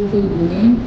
beautiful evening.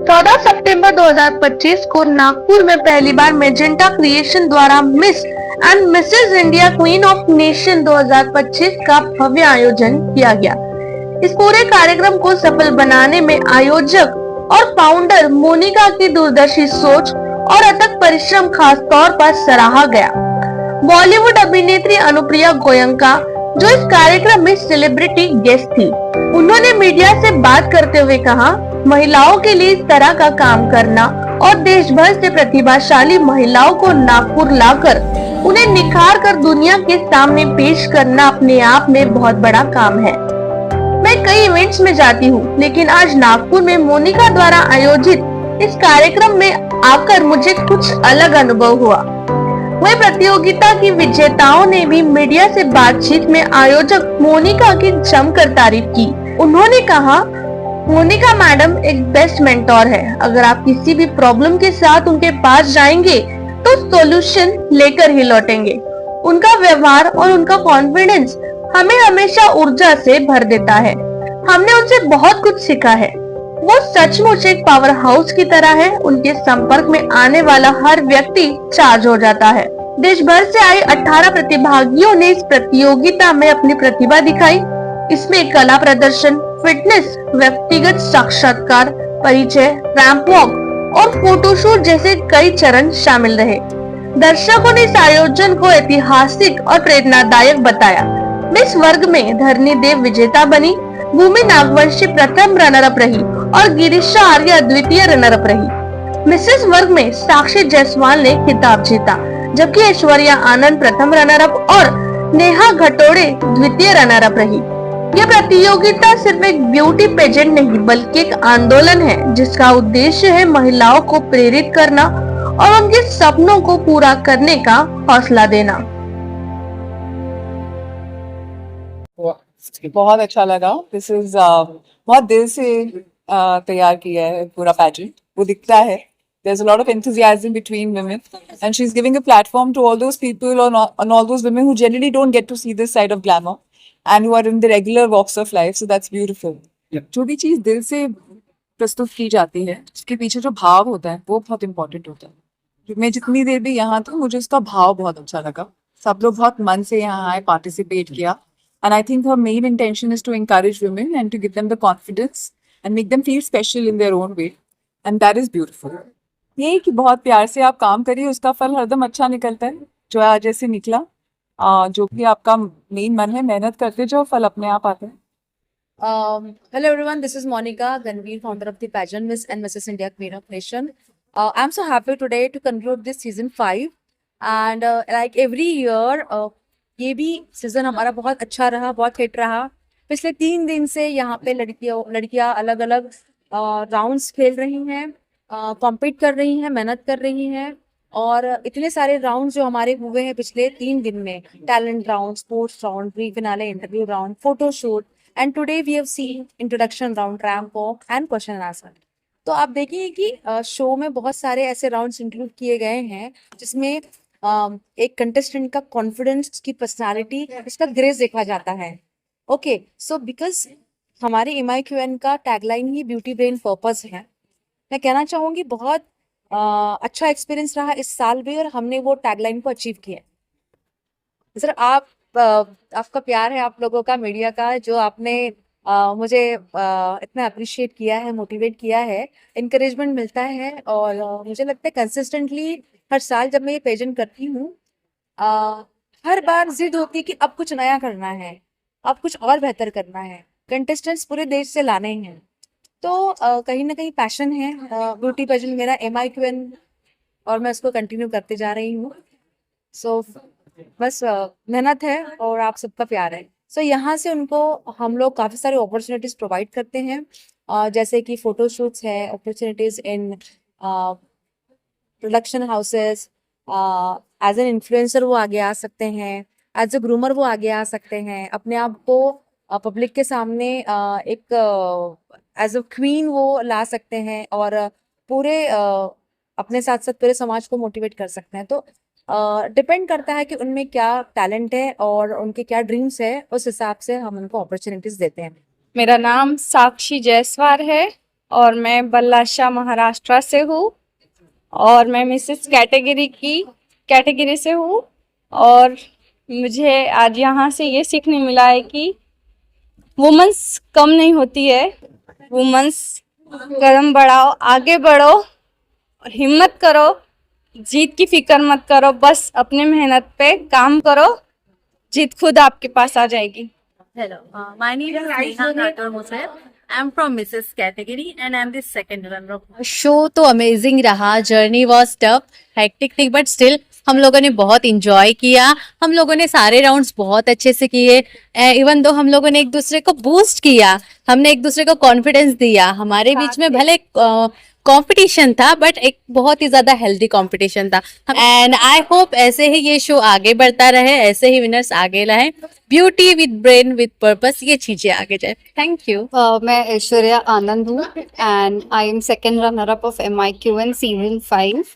14 सितंबर 2025 को नागपुर में पहली बार मेजेंटा क्रिएशन द्वारा miss and Mrs India queen of nation 2025 का भव्य आयोजन किया गया। इस पूरे कार्यक्रम को सफल बनाने में आयोजक और फाउंडर मोनिका की दूरदर्शी सोच और अथक परिश्रम खास तौर पर सराहा गया। बॉलीवुड अभिनेत्री अनुप्रिया गोयंका जो इस कार्यक्रम में सेलिब्रिटी गेस्ट थी, उन्होंने मीडिया से बात करते हुए कहा, महिलाओं के लिए इस तरह का काम करना और देश भर से प्रतिभाशाली महिलाओं को नागपुर लाकर उन्हें निखार कर दुनिया के सामने पेश करना अपने आप में बहुत बड़ा काम है। मैं कई इवेंट्स में जाती हूँ, लेकिन आज नागपुर में मोनिका द्वारा आयोजित इस कार्यक्रम में आकर मुझे कुछ अलग अनुभव हुआ। वही प्रतियोगिता की विजेताओं ने भी मीडिया से बातचीत में आयोजक मोनिका की जमकर तारीफ की। उन्होंने कहा, मोनिका मैडम एक बेस्ट मेंटोर है। अगर आप किसी भी प्रॉब्लम के साथ उनके पास जाएंगे तो सॉल्यूशन लेकर ही लौटेंगे। उनका व्यवहार और उनका कॉन्फिडेंस हमें हमेशा ऊर्जा से भर देता है। हमने उनसे बहुत कुछ सीखा है। वो सचमुच एक पावर हाउस की तरह है। उनके संपर्क में आने वाला हर व्यक्ति चार्ज हो जाता है। देश भर से आए 18 प्रतिभागियों ने इस प्रतियोगिता में अपनी प्रतिभा दिखाई। इसमें कला प्रदर्शन, फिटनेस, व्यक्तिगत साक्षात्कार, परिचय, रैंप वॉक और फोटोशूट जैसे कई चरण शामिल रहे। दर्शकों ने इस आयोजन को ऐतिहासिक और प्रेरणादायक बताया। मिस वर्ग में धरनी देव विजेता बनी, भूमि नागवंशी प्रथम रनर अप रही और गिरीशा आर्या द्वितीय रनर अप रही। मिसेस वर्ग में साक्षी जायसवाल ने खिताब जीता, जबकि ऐश्वर्या आनंद प्रथम रनर अप और नेहा घटोड़े द्वितीय रनर अप रही। यह प्रतियोगिता सिर्फ एक ब्यूटी पेजेंट नहीं, बल्कि एक आंदोलन है जिसका उद्देश्य है महिलाओं को प्रेरित करना और उनके सपनों को पूरा करने का हौसला देना। बहुत अच्छा लगा। दिस इज बहुत दिल से तैयार किया है पूरा पैजेंट, वो दिखता है। There's a lot of enthusiasm between women, and she's giving a platform to all those people and all those women who generally don't get to see this side of glamour and who are in the regular walks of life. So that's beautiful. जो भी चीज दिल से प्रस्तुत की जाती है, उसके पीछे जो भाव होता है वो बहुत इंपॉर्टेंट होता है। मैं जितनी देर भी यहाँ थी, मुझे उसका भाव बहुत अच्छा लगा। सब लोग बहुत मन से यहाँ आए, पार्टिसिपेट किया, and I think her main intention is to encourage women and to give them the confidence and make them feel special in their own way, and that is beautiful. ये कि बहुत प्यार से आप काम करिए, उसका फल हरदम अच्छा निकलता है, जो आज जैसे निकला। जो भी आपका मेन मन है, मेहनत करते जाओ, फल अपने आप आते हैं। Hello everyone, this is Monica Ganveer, founder of the pageant Miss and Mrs. India Queen of Nation. I'm so happy today to conclude this season 5 and like every year ये भी सीजन हमारा बहुत अच्छा रहा, बहुत हिट रहा। पिछले 3 दिन से यहाँ पे लड़कियाँ अलग अलग राउंड्स खेल रही हैं, कॉम्पीट कर रही हैं, मेहनत कर रही हैं, और इतने सारे राउंड जो हमारे हुए हैं पिछले 3 दिन में, talent round, sports round, pre finale, interview round, photoshoot, and today we have seen introduction round, ramp walk and question and answer. तो आप देखिए कि शो में बहुत सारे ऐसे राउंड्स इंक्लूड किए गए हैं जिसमें एक कंटेस्टेंट का कॉन्फिडेंस, उसकी पर्सनालिटी, उसका ग्रेस देखा जाता है। ओके, सो बिकॉज हमारे MIQN का टैगलाइन ही ब्यूटी ब्रेन पर्पस है। मैं कहना चाहूँगी बहुत अच्छा एक्सपीरियंस रहा इस साल भी, और हमने वो टैगलाइन को अचीव किया। सर आपका प्यार है, आप लोगों का, मीडिया का, जो आपने मुझे इतना अप्रिशिएट किया है, मोटिवेट किया है, इनकरेजमेंट मिलता है, और मुझे लगता है कंसिस्टेंटली हर साल जब मैं ये पेजेंट करती हूँ, हर बार जिद होती है कि अब कुछ नया करना है, अब कुछ और बेहतर करना है, कंटेस्टेंट्स पूरे देश से लाने हैं। तो कहीं ना कहीं पैशन है, ब्यूटी पेजेंट मेरा MIQN, और मैं उसको कंटिन्यू करते जा रही हूँ। सो बस मेहनत है और आप सबका प्यार है। सो यहाँ से उनको हम लोग काफ़ी सारे अपॉर्चुनिटीज़ प्रोवाइड करते हैं, जैसे कि फोटोशूट्स है, opportunities in production houses, as an influencer वो आगे आ सकते हैं, एज अ ग्रूमर वो आगे आ सकते हैं, अपने आप को पब्लिक के सामने एक एज अ क्वीन वो ला सकते हैं, और पूरे अपने साथ साथ पूरे समाज को मोटिवेट कर सकते हैं। तो डिपेंड करता है कि उनमें क्या टैलेंट है और उनके क्या ड्रीम्स है, उस हिसाब से हम उनको अपॉर्चुनिटीज देते हैं। मेरा नाम साक्षी जायसवाल है और मैं बल्लाशाह महाराष्ट्र से हूँ और मैं मिसेस कैटेगरी से हूँ। और मुझे आज यहाँ से ये सीखने मिला है कि वुमेन्स कम नहीं होती है, वुमेन्स कदम बढ़ाओ, आगे बढ़ो और हिम्मत करो, जीत की फिक्र मत करो, बस अपने मेहनत पे काम करो, जीत खुद आपके पास आ जाएगी। Hello, my name is Neha Rathore Musair. I'm from Mrs. Category and I'm the second runner. Show तो अमेजिंग रहा, जर्नी वॉज टफ, हेक्टिक थी, बट स्टिल हम लोगों ने बहुत इंजॉय किया। हम लोगों ने सारे राउंड्स बहुत अच्छे से किए। इवन दो हम लोगों ने एक दूसरे को बूस्ट किया, हमने एक दूसरे को कॉन्फिडेंस दिया। हमारे बीच में भले कंपटीशन था बट एक बहुत ही ज्यादा हेल्दी कंपटीशन था। एंड आई होप ऐसे ही ये शो आगे बढ़ता रहे, ऐसे ही विनर्स आगे लाए। Beauty with brain with purpose, ये चीजें आगे जाए। Thank you. मैं ऐश्वर्या आनंद हूँ and I am second runner up of MIQN season 5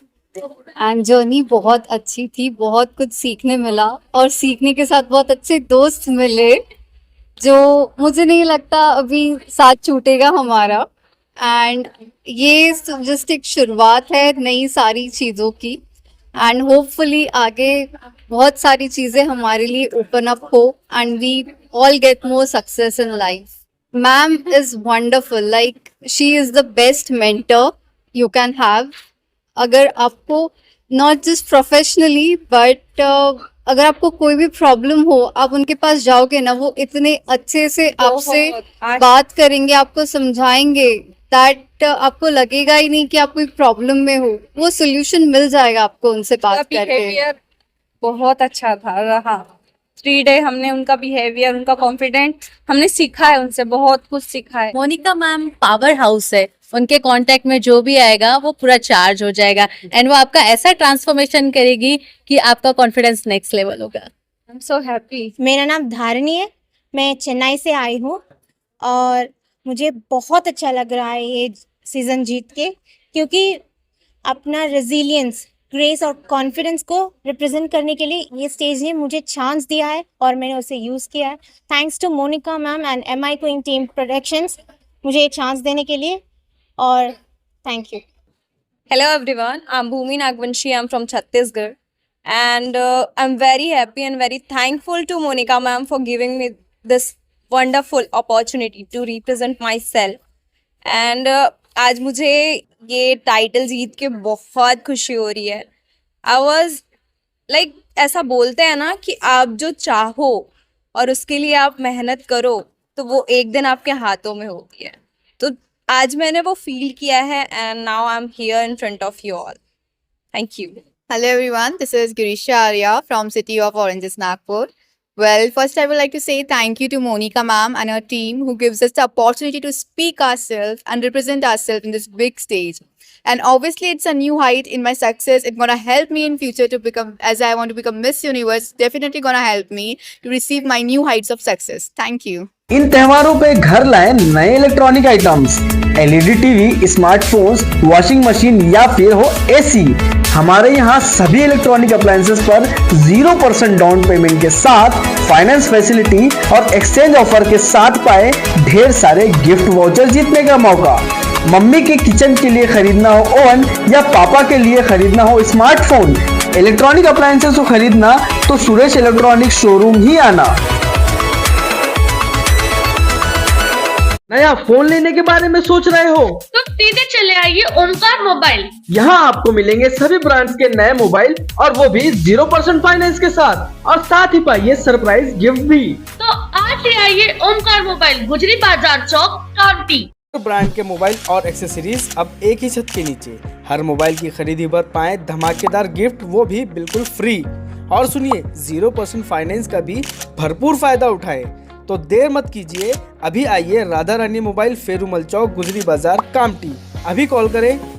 and journey बहुत अच्छी थी, बहुत कुछ सीखने मिला और सीखने के साथ बहुत अच्छे दोस्त मिले जो मुझे नहीं लगता अभी साथ छूटेगा हमारा। एंड ये जस्ट एक शुरुआत है नई सारी चीज़ों की एंड होपफुली आगे बहुत सारी चीज़ें हमारे लिए ओपन अप हो and we all get more success in life. Ma'am is wonderful. Like she is the best mentor you can have. अगर आपको not just professionally but अगर आपको कोई भी प्रॉब्लम हो, आप उनके पास जाओगे ना, वो इतने अच्छे से आपसे बात करेंगे, आपको समझाएंगे दैट आपको लगेगा ही नहीं कि आप कोई प्रॉब्लम में हो। वो सोल्यूशन मिल जाएगा आपको उनसे बात करके। बिहेवियर बहुत अच्छा था रहा। 3 डे हमने उनका बिहेवियर, उनका कॉन्फिडेंस हमने सीखा है, उनसे बहुत कुछ सीखा है। मोनिका मैम पावर हाउस है, उनके कांटेक्ट में जो भी आएगा वो पूरा चार्ज हो जाएगा एंड वो आपका ऐसा ट्रांसफॉर्मेशन करेगी कि आपका कॉन्फिडेंस नेक्स्ट लेवल होगा। I am so happy. मेरा नाम धारणी है, मैं चेन्नई से आई हूँ और मुझे बहुत अच्छा लग रहा है ये सीज़न जीत के, क्योंकि अपना रेजिलियंस, ग्रेस और कॉन्फिडेंस को रिप्रेजेंट करने के लिए ये स्टेज ने मुझे चांस दिया है और मैंने उसे यूज़ किया है। Thanks to Monica ma'am and MIQN team productions मुझे ये चांस देने के लिए, और thank you. Hello everyone, I'm Bhumi Nagvanshi. I'm from Chhattisgarh and I'm very happy and very thankful to Monica ma'am for giving me this wonderful opportunity to represent myself. And आज मुझे ये title जीत के बहुत खुशी हो रही है। I was like, ऐसा बोलते हैं ना कि आप जो चाहो और उसके लिए आप मेहनत करो तो वो एक दिन आपके हाथों में होती है। तो आज मैंने वो फील किया है and now I am here in front of you all. Thank you. Hello everyone, this is Girisha Arya from City of Oranges, Nagpur. Well, first I would like to say thank you to Monica ma'am and her team who gives us the opportunity to speak ourselves and represent ourselves in this big stage. And obviously it's a new height in my success. It's gonna help me in future to become, as I want to become Miss Universe, definitely gonna help me to receive my new heights of success. Thank you. इन त्योहारों पे घर लाएं नए electronic items, LED TV, smartphones, washing machine या फिर हो AC। हमारे यहाँ सभी इलेक्ट्रॉनिक अप्लायंसेस पर 0% डाउन पेमेंट के साथ फाइनेंस फैसिलिटी और एक्सचेंज ऑफर के साथ पाए ढेर सारे गिफ्ट वाउचर जीतने का मौका। मम्मी के किचन के लिए खरीदना हो ओवन या पापा के लिए खरीदना हो स्मार्टफोन, इलेक्ट्रॉनिक अप्लायंसेस को खरीदना तो सुरेश इलेक्ट्रॉनिक शोरूम ही आना। नया फोन लेने के बारे में सोच रहे हो तो सीधे चले आइए ओमकार मोबाइल। यहाँ आपको मिलेंगे सभी ब्रांड्स के नए मोबाइल और वो भी 0% फाइनेंस के साथ, और साथ ही पाइए सरप्राइज गिफ्ट भी। तो आज ही आइए ओमकार मोबाइल, गुजरी बाजार चौक, कांटी। ब्रांड के मोबाइल और एक्सेसरीज अब एक ही छत के नीचे। हर मोबाइल की खरीदी पर पाएं धमाकेदार गिफ्ट, वो भी बिल्कुल फ्री। और सुनिए 0% फाइनेंस का भी भरपूर फायदा उठाएं। तो देर मत कीजिए, अभी आइए राधा रानी मोबाइल, फेरूमल चौक, गुजरी बाजार, कामटी। अभी कॉल करें